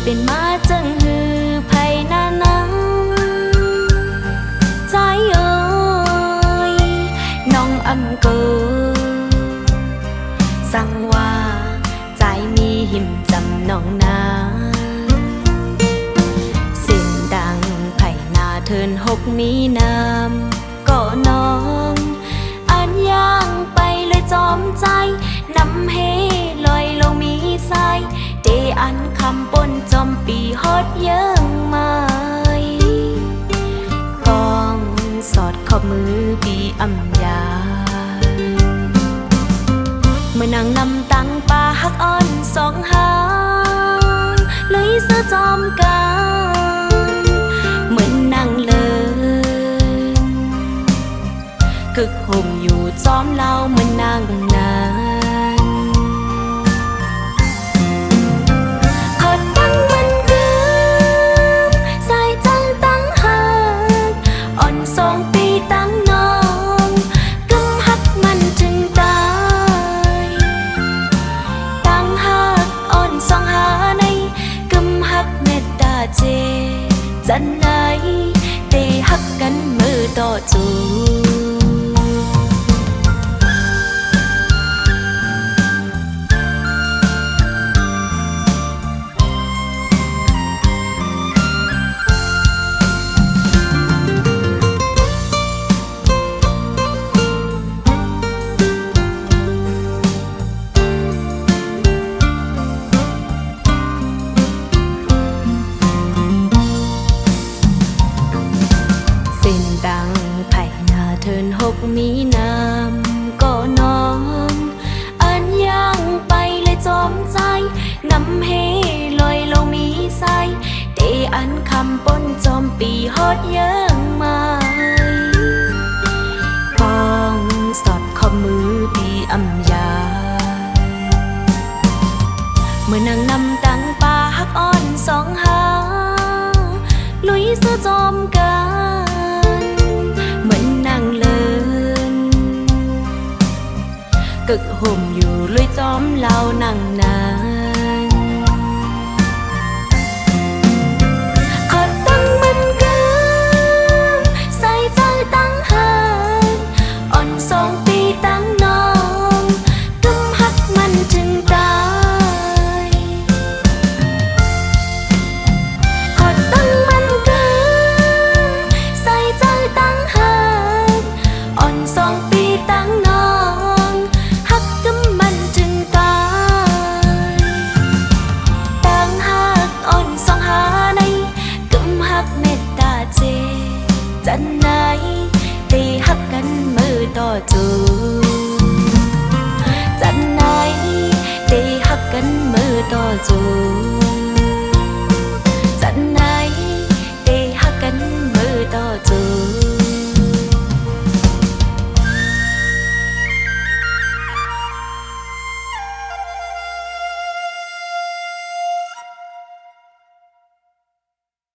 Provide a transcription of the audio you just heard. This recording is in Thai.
เป็นมาจังหือไผหน้านังใจเอ้ยน้องอำเกอสั่งว่าใจมีหิมจำน้องนาสิ่งดังไผหน้าเทิน6 มีน้ำก็น้องอันย่างไปเลยจอมใจนำเฮลอยลงมีสายเดอันคำปนจอมปีฮอดเยิ่งไม่กองสอดขอบมือปีอำยาเมื่อนางนำตังป่าฮักอ่อนสองหางเลยเสื้อจอมกันเหมือนนางเลินกึกห่มอยู่จอมเล่าเหมือนนางนานขอตั้งมันคืนสายจังตั้งหักอ่อน2 ปีตั้งน้องกำหักมันถึงตายตั้งหักอ่อน2 หาในกำหักเมตตาเจจันไหนเตหักกันมือต่อจูดังไผ่หน้าเทิน6 มีน้ำก็น้องอันย่างไปเลยจอมใจนำเฮลอยลงมีสายเดอันคำปนจอมปีฮอดเยิ่งไม่กองสอดขอบมือปีอำยาเมื่อนางนำตังป่าฮักอ่อน2 หาลุยเสื้อจอมกันเหมือนนางเลินกึกห่มอยู่ลุยจอมเล่านางนานขอตั้งมันคืนใส่ใจตั้งหักอ่อน2 ปีตั้งน้องกำหักมันถึงตายขอตั้งมันคืนใส่ใจตั้งหักอ่อน2 ปีตั้งน้องหักกำมันถึงตายตั้งหักอ่อน2 หาในกำหักเมตตาเจจันไหนเตหักกันมือต่อจูจันไหนเตหักกันมือต่อจู